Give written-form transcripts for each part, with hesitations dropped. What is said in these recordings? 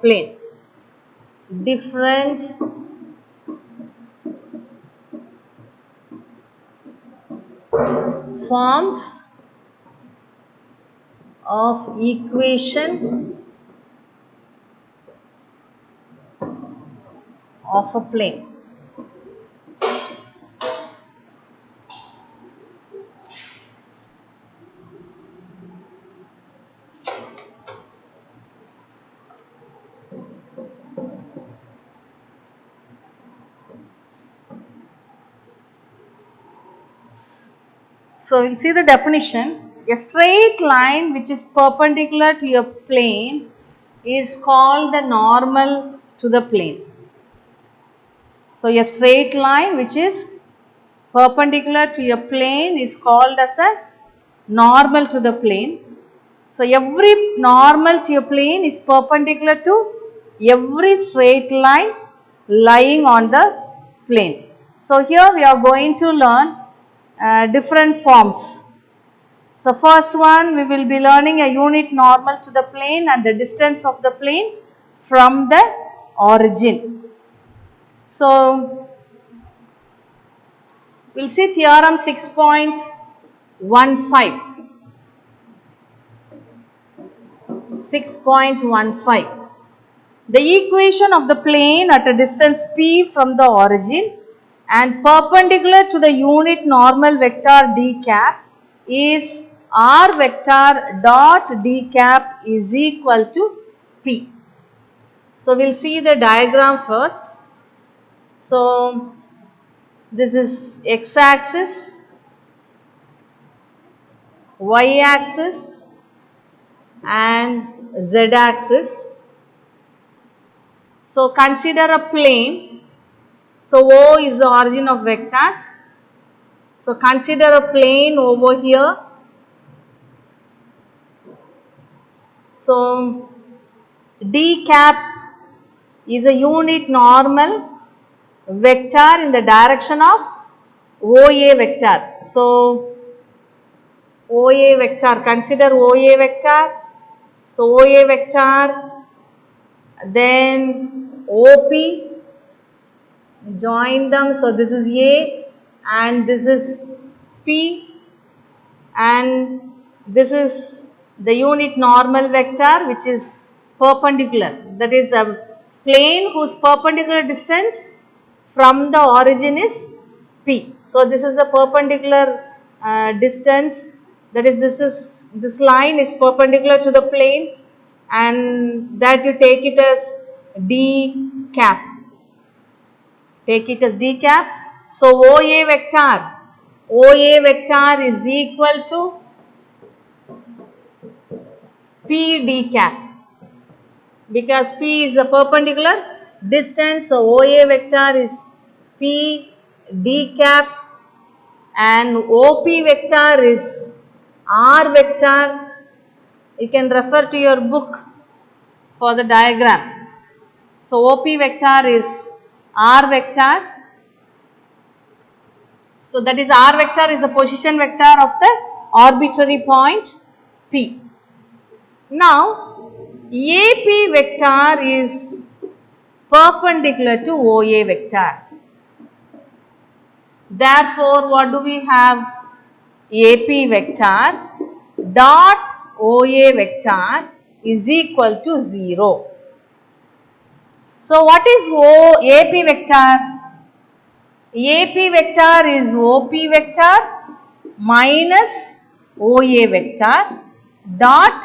plane. Different forms of equation of a plane. So we'll see the definition. A straight line which is perpendicular to a plane is called the normal to the plane. So a straight line which is perpendicular to a plane is called as a normal to the plane. So every normal to a plane is perpendicular to every straight line lying on the plane. So here we are going to learn different forms. So first one, we will be learning a unit normal to the plane and the distance of the plane from the origin. So we'll see theorem 6.15. 6.15. The equation of the plane at a distance p from the origin and perpendicular to the unit normal vector d cap is r vector dot d cap is equal to p. So we'll see the diagram first. So this is x axis, y axis and z axis. So consider a plane. So O is the origin of vectors. So consider a plane over here. So d cap is a unit normal vector in the direction of OA vector. So OA vector, consider OA vector. So OA vector, then OP, join them. So this is A and this is P and this is the unit normal vector which is perpendicular. That is the plane whose perpendicular distance from the origin is P. So this is the perpendicular distance, that is this line is perpendicular to the plane and that you take it as d cap. Take it as d cap. So OA vector is equal to P d cap because P is the perpendicular distance. So OA vector is P d cap and OP vector is R vector. You can refer to your book for the diagram. So OP vector is R vector. So that is R vector is the position vector of the arbitrary point P. Now AP vector is perpendicular to OA vector. Therefore, what do we have? AP vector dot OA vector is equal to 0. So what is AP vector? AP vector is OP vector minus OA vector dot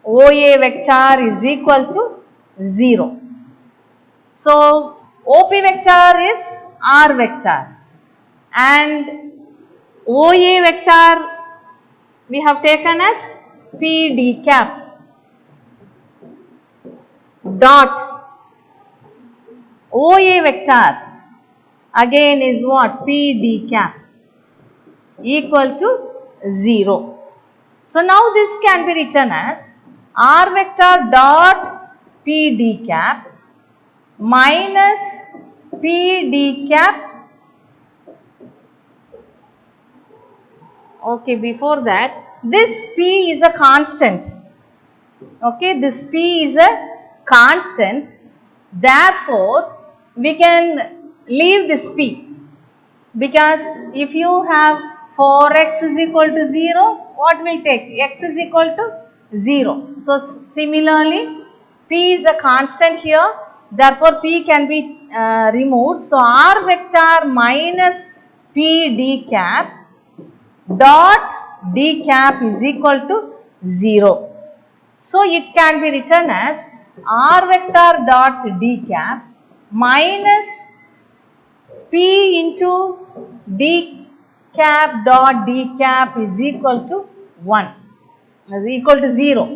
OA vector is equal to 0. So OP vector is R vector and OA vector we have taken as P d cap dot OA vector again is what? P d cap equal to 0. So now this can be written as R vector dot P d cap minus P d cap. Okay, before that, this P is a constant. Okay, this P is a constant. Therefore, we can leave this P, because if you have 4x is equal to 0, what will take? X is equal to 0. So, similarly, P is a constant here. Therefore, P can be removed. So, R vector minus P d cap dot d cap is equal to 0. So, it can be written as R vector dot d cap minus P into d cap dot d cap is equal to 1, is equal to 0.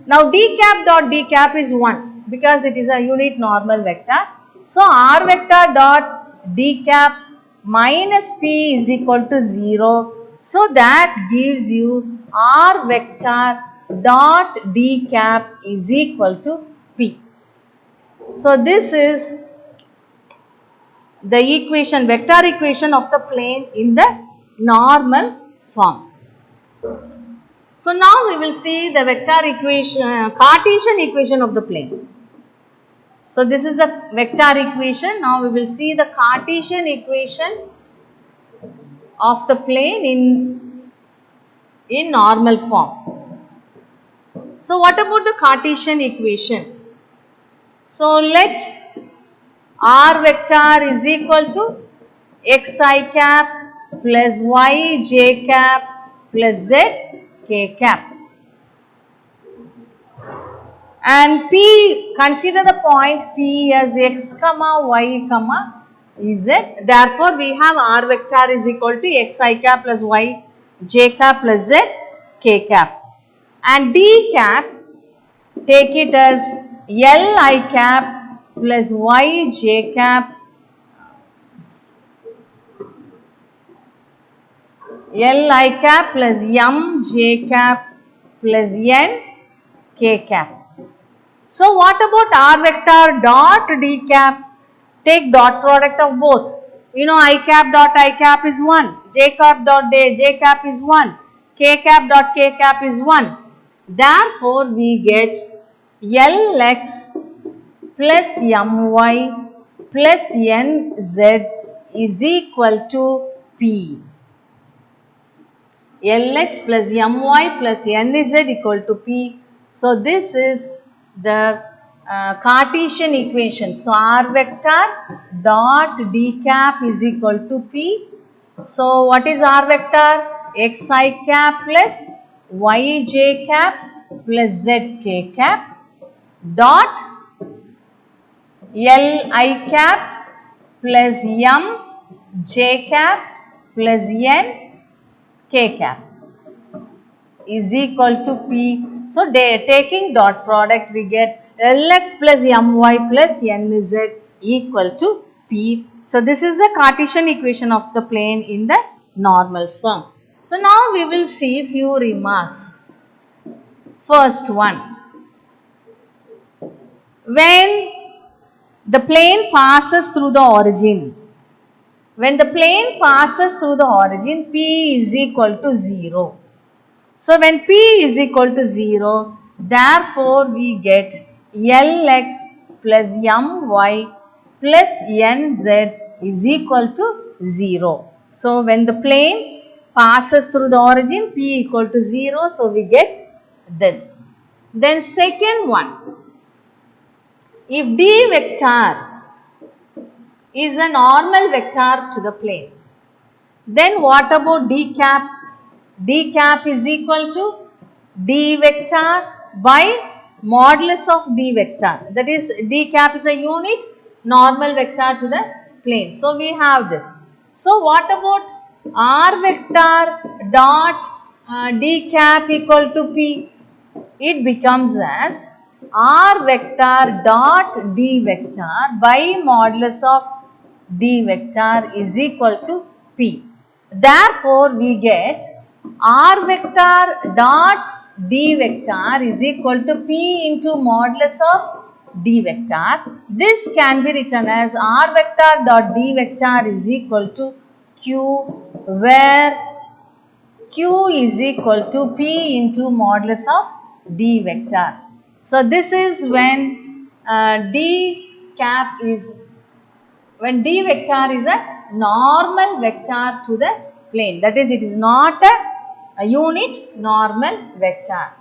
Now, d cap dot d cap is 1 because it is a unit normal vector. So, R vector dot d cap minus P is equal to 0. So, that gives you R vector dot d cap is equal to P. So, this is the equation, vector equation of the plane in the normal form. So, now we will see the vector equation, Cartesian equation of the plane. So, this is the vector equation. Now, we will see the Cartesian equation of the plane in normal form. So, what about the Cartesian equation? So, let R vector is equal to xi cap plus y j cap plus z k cap. And P, consider the point P as x comma y comma z. Therefore, we have R vector is equal to xi cap plus y j cap plus z k cap. And d cap, take it as li cap plus y j cap li cap plus m j cap plus n k cap. So, what about R vector dot d cap? Take dot product of both. You know, I cap dot I cap is 1, j cap dot j cap is 1, k cap dot k cap is 1. Therefore, we get Lx plus my plus nz is equal to P. Lx plus my plus nz equal to P. So, this is the Cartesian equation. So, R vector dot d cap is equal to P. So, what is R vector? Xi cap plus yj cap plus zk cap dot li cap plus m j cap plus n k cap is equal to P. So, taking dot product, we get Lx plus My plus Nz equal to P. So, this is the Cartesian equation of the plane in the normal form. So, now we will see few remarks. First one, when the plane passes through the origin, when the plane passes through the origin, P is equal to 0. So, when P is equal to 0, therefore, we get Lx plus My plus Nz is equal to 0. So, when the plane passes through the origin, P equal to 0, so we get this. Then second one, if D vector is a normal vector to the plane, then what about D cap? D cap is equal to D vector by modulus of D vector. That is, D cap is a unit normal vector to the plane. So, we have this. So, what about R vector dot D cap equal to P? It becomes as R vector dot D vector by modulus of D vector is equal to P. Therefore, we get R vector dot D vector is equal to P into modulus of D vector. This can be written as R vector dot D vector is equal to Q, where Q is equal to P into modulus of D vector. So this is when D cap is, when D vector is a normal vector to the plane. That is, it is not a unit normal vector.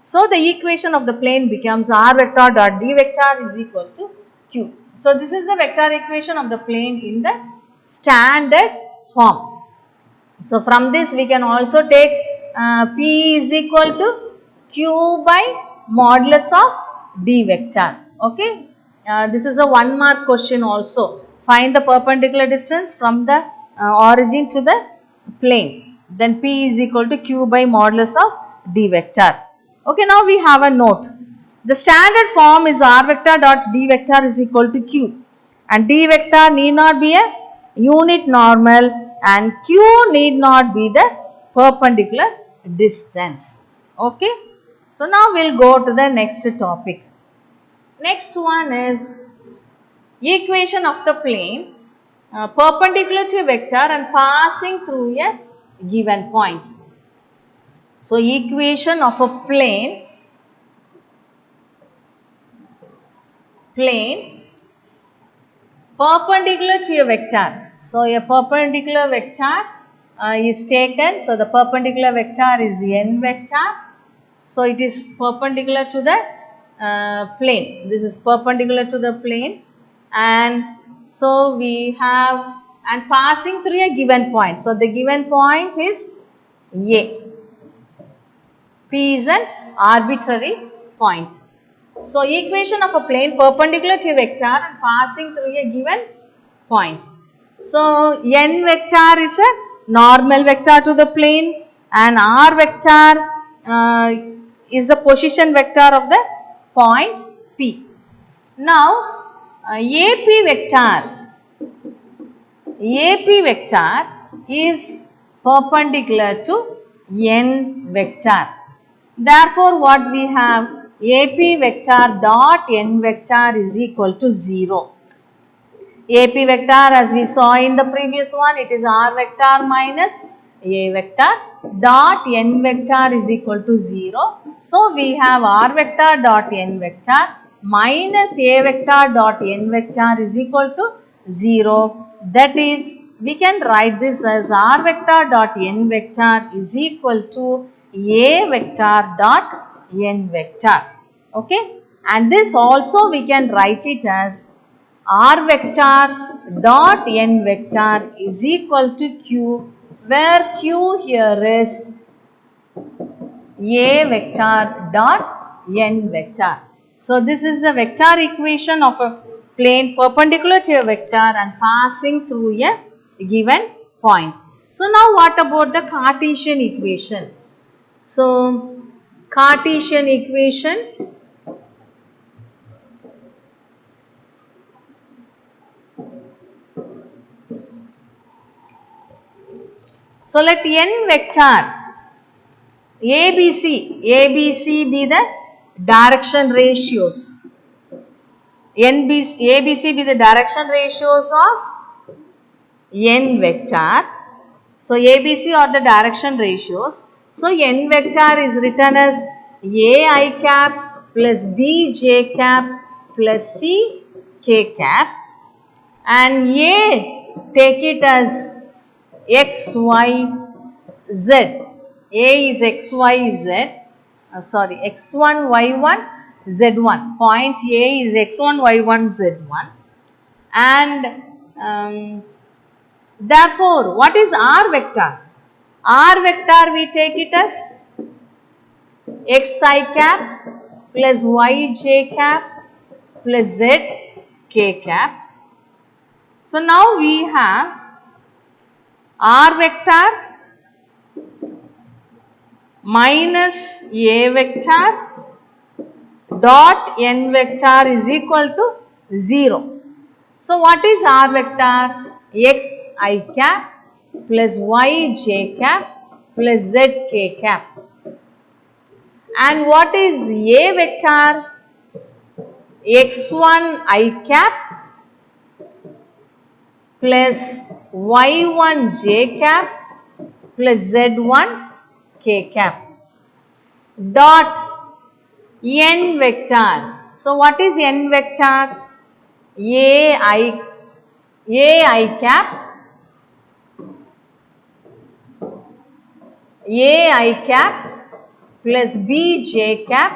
So the equation of the plane becomes R vector dot D vector is equal to Q. So this is the vector equation of the plane in the standard form. So from this we can also take P is equal to Q by modulus of D vector. Okay. This is a 1 mark question also. Find the perpendicular distance from the origin to the plane. Then P is equal to Q by modulus of D vector. Okay, now we have a note. The standard form is R vector dot D vector is equal to Q, and D vector need not be a unit normal and Q need not be the perpendicular distance. Okay. So now we will go to the next topic. Next one is equation of the plane perpendicular to a vector and passing through a given point. So equation of a plane perpendicular to a vector. So a perpendicular vector is taken. So the perpendicular vector is n vector. So it is perpendicular to the plane. This is perpendicular to the plane, and so we have, and passing through a given point. So the given point is A. P is an arbitrary point. So equation of a plane perpendicular to a vector and passing through a given point. So n vector is a normal vector to the plane, and r vector is the position vector of the point P. Now AP vector is perpendicular to n vector. Therefore, what we have, AP vector dot n vector is equal to 0. AP vector, as we saw in the previous one, it is R vector minus A vector dot n vector is equal to 0. So we have R vector dot n vector minus A vector dot n vector is equal to 0. That is, we can write this as R vector dot n vector is equal to A vector dot n vector. Okay, and this also we can write it as R vector dot n vector is equal to Q, where Q here is A vector dot n vector. So this is the vector equation of a plane perpendicular to a vector and passing through a given point. So now what about the Cartesian equation? So Cartesian equation, so let n vector ABC be the direction ratios. ABC be the direction ratios of n vector. So ABC are the direction ratios. So n vector is written as AI cap plus BJ cap plus C K cap, and A take it as X, Y, Z. A is X, Y, Z. X1, Y1, Z1. Point A is X1, Y1, Z1. And therefore, what is R vector? R vector we take it as Xi cap plus Yj cap plus Zk cap. So now we have R vector minus A vector dot n vector is equal to 0. So what is R vector? Xi cap plus Yj cap plus Zk cap. And what is A vector? X1 I cap plus Y1 J cap plus Z1 K cap dot n vector. So what is n vector? ai cap, ai cap plus bj cap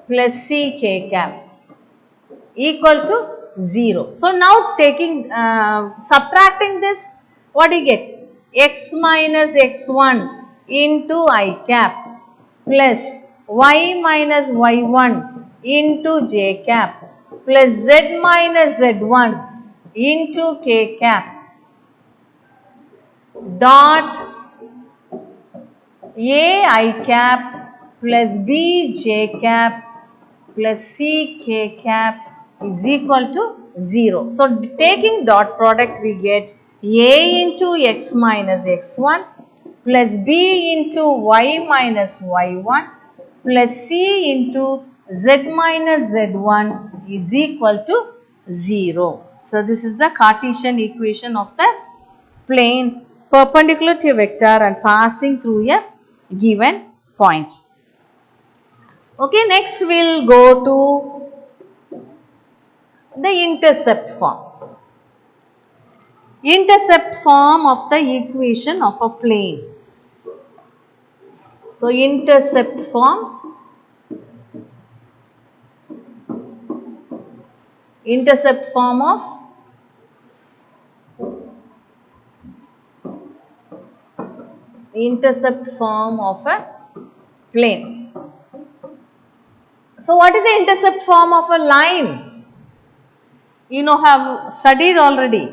plus ck cap equal to 0. So now taking subtracting this, what do you get? X minus x1 into I cap plus y minus y1 into j cap plus z minus z1 into k cap dot ai cap plus bj cap plus ck cap is equal to 0. So taking dot product, we get a into x minus x1 plus b into y minus y1 plus c into z minus z1 is equal to 0. So this is the Cartesian equation of the plane perpendicular to a vector and passing through a given point. Okay, next we'll go to the intercept form. Intercept form of the equation of a plane. So intercept form of a plane. So what is the intercept form of a line? You know, have studied already.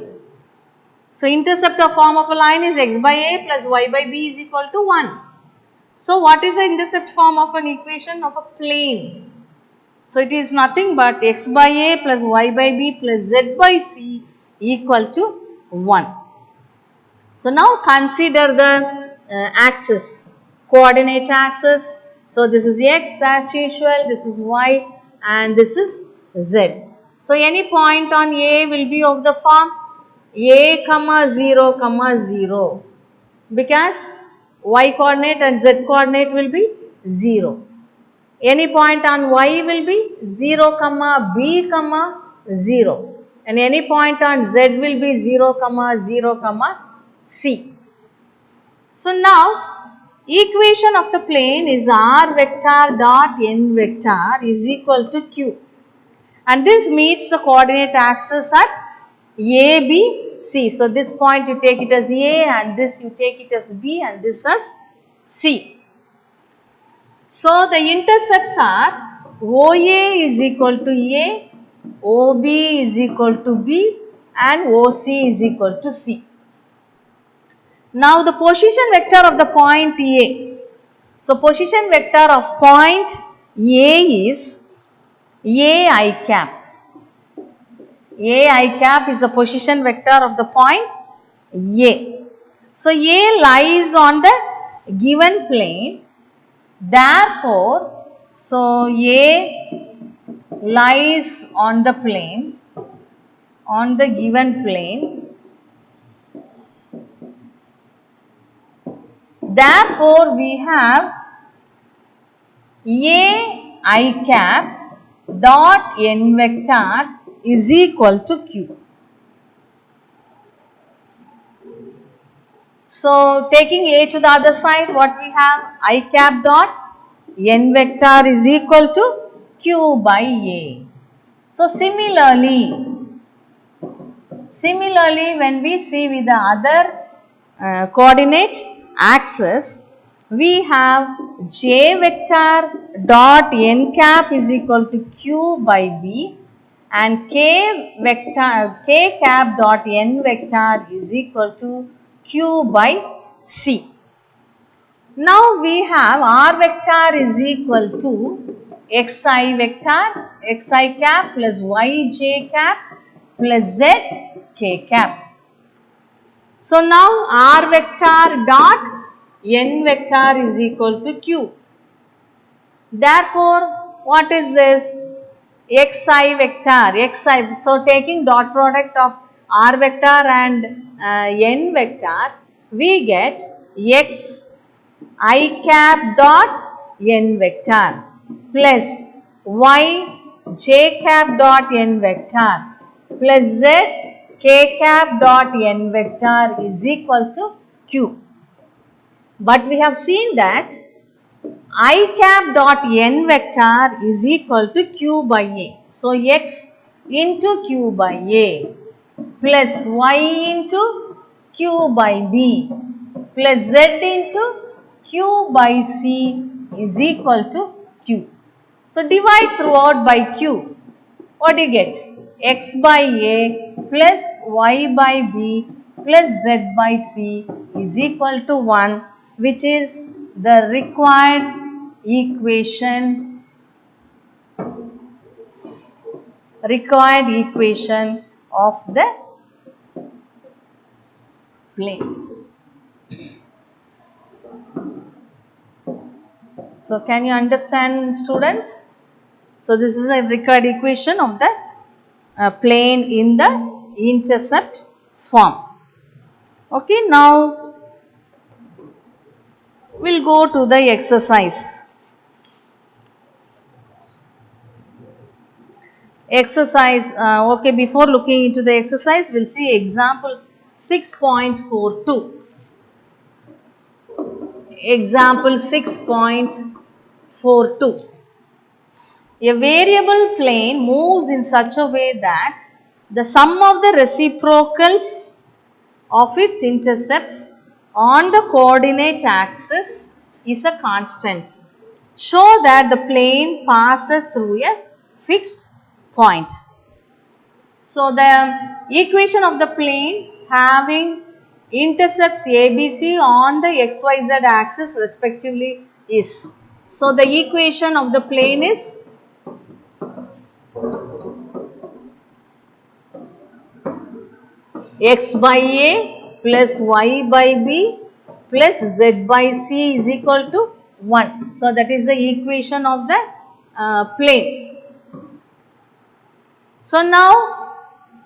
So intercept form of a line is x by a plus y by b is equal to 1. So what is the intercept form of an equation of a plane? So it is nothing but x by a plus y by b plus z by c equal to 1. So now consider the axis, coordinate axis. So this is x as usual, this is y and this is z. So any point on A will be of the form a comma 0 comma 0 because y coordinate and z coordinate will be 0. Any point on y will be 0 comma b comma 0 and any point on z will be 0 comma 0 comma c. So now equation of the plane is r vector dot n vector is equal to q, and this meets the coordinate axis at a, b, c. So this point you take it as a and this you take it as b and this as c. So the intercepts are OA is equal to A, OB is equal to B and OC is equal to C. Now the position vector of the point A. So position vector of point A is AI cap. AI cap is the position vector of the point A. So A lies on the given plane. Therefore, so A lies on the plane, on the given plane. Therefore, we have A I cap dot n vector is equal to Q. So, taking A to the other side, what we have? I cap dot n vector is equal to Q by A. So, similarly, when we see with the other coordinate axis, we have j vector dot n cap is equal to q by b and k cap dot n vector is equal to q by c. Now we have r vector is equal to xi vector, xi cap plus yj cap plus z k cap. So now r vector dot n vector is equal to q. Therefore, what is this? Xi vector, xi. So taking dot product of r vector and n vector, we get x I cap dot n vector. plus y j cap dot n vector plus z k cap dot n vector is equal to q. But we have seen that I cap dot n vector is equal to q by a. So, x into q by a plus y into q by b plus z into q by c is equal to q. So, divide throughout by q. What do you get? X by a plus y by b plus z by c is equal to 1, which is the required equation of the plane. So, can you understand, students? So, this is a required equation of the plane in the intercept form. Okay, now we'll go to the exercise. Okay, before looking into the exercise, we'll see example 6.42. Example 6.42. A variable plane moves in such a way that the sum of the reciprocals of its intercepts on the coordinate axis is a constant. Show that the plane passes through a fixed point. So, the equation of the plane having intercepts ABC on the XYZ axis respectively is. So, the equation of the plane is x by a plus y by b plus z by c is equal to 1. So, that is the equation of the plane. So, now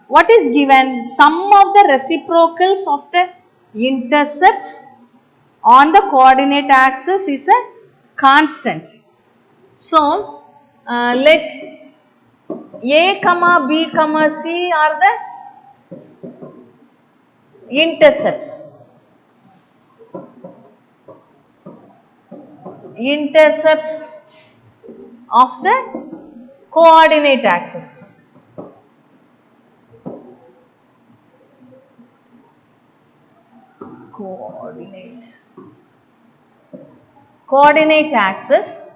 what is given? Sum of the reciprocals of the intercepts on the coordinate axis is a constant. So, let a comma b comma c are the intercepts of the coordinate axis. Coordinate axis.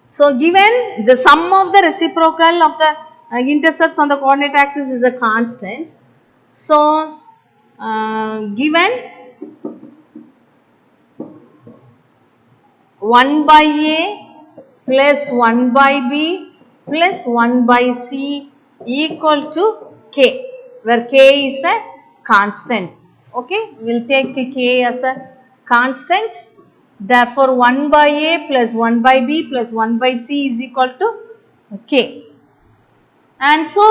So, given the sum of the reciprocal of the intercepts on the coordinate axis is a constant. So, given 1 by a plus 1 by b plus 1 by c equal to k, where k is a constant. Okay, we will take k as a constant. Therefore, 1 by a plus 1 by b plus 1 by c is equal to k. And so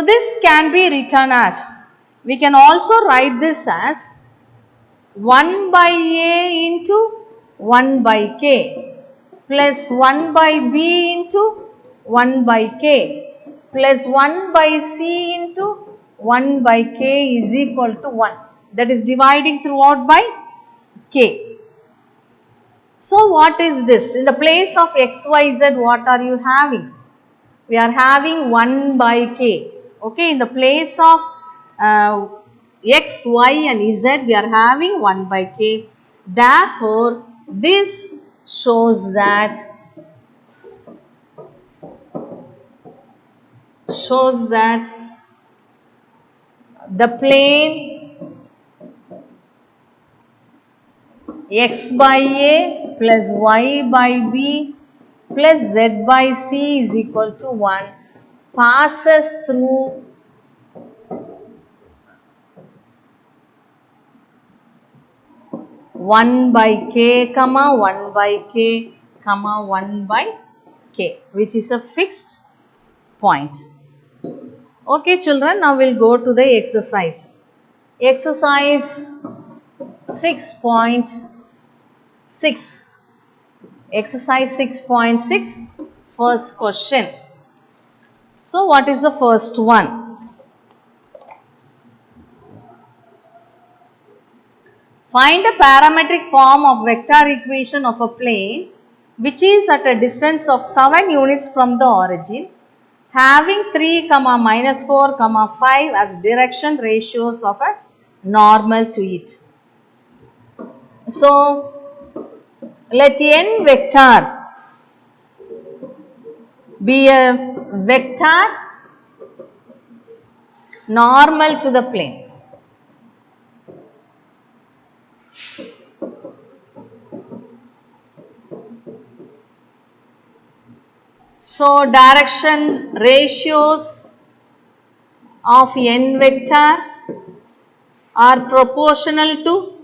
this can be written as, we can also write this as 1 by a into 1 by k plus 1 by b into 1 by k plus 1 by c into 1 by k is equal to 1. That is dividing throughout by k. So, what is this? In the place of x, y, z, what are you having? We are having 1 by k. Okay, in the place of x, y and z, we are having 1 by k. Therefore, this shows that the plane x by a plus y by b plus z by c is equal to 1 passes through one by k comma 1 by k comma 1 by k, which is a fixed point. Okay, children, now we'll go to the exercise. Exercise 6.6. Exercise 6.6, first question. So what is the first one? Find a parametric form of vector equation of a plane which is at a distance of 7 units from the origin, having 3, minus 4, 5 as direction ratios of a normal to it. So let n vector be a vector normal to the plane. So direction ratios of n vector are proportional to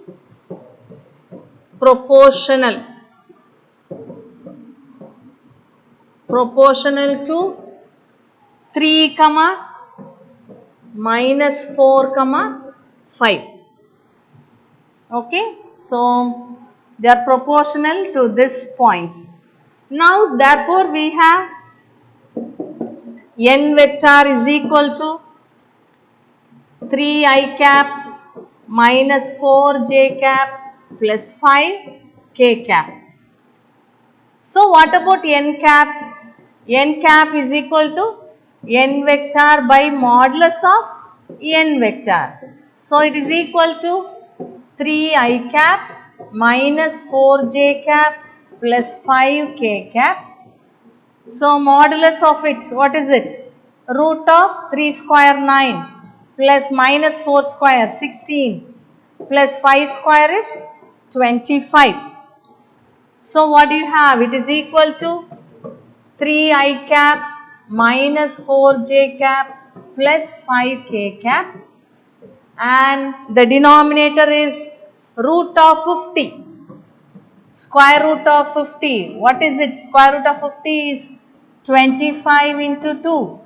3, minus 4, 5. Okay, so they are proportional to these points. Now therefore we have n vector is equal to 3 I cap minus 4 j cap plus 5 k cap. So what about n cap? N cap is equal to n vector by modulus of n vector. So it is equal to 3 I cap minus 4 j cap plus 5 k cap. So modulus of it, what is it? Root of 3 square 9 plus minus 4 square 16 plus 5 square is 25. So what do you have? It is equal to 3 I cap minus 4 j cap plus 5 k cap, and the denominator is root of 50. Square root of 50. What is it? Square root of 50 is 25 into 2.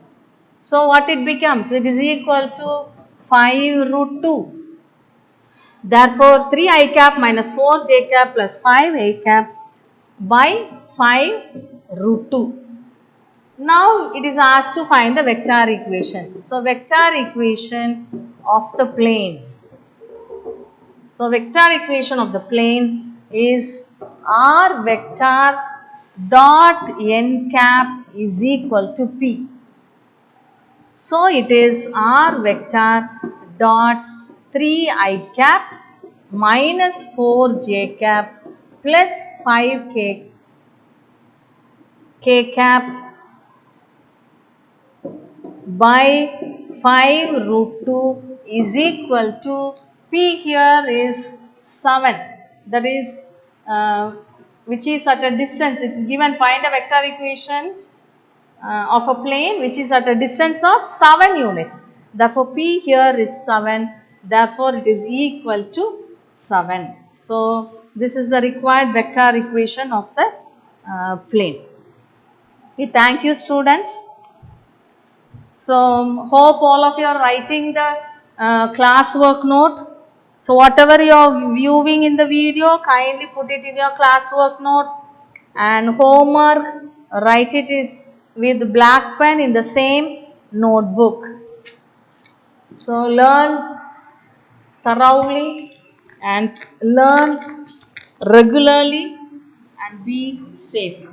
So what it becomes? It is equal to 5 root 2. Therefore 3 I cap minus 4 j cap plus 5 I cap by 5 root 2. Now it is asked to find the vector equation. So vector equation of the plane. So vector equation of the plane is r vector dot n cap is equal to p. So it is r vector dot 3 I cap minus 4 j cap plus 5 k cap by 5 root 2 is equal to p here is 7, that is which is at a distance. It is given, find a vector equation of a plane which is at a distance of 7 units. Therefore p here is 7, therefore it is equal to 7. So this is the required vector equation of the plane. Okay, thank you students. So hope all of you are writing the classwork note. So whatever you are viewing in the video, kindly put it in your classwork note, and homework write it with black pen in the same notebook. So learn thoroughly and learn regularly and be safe.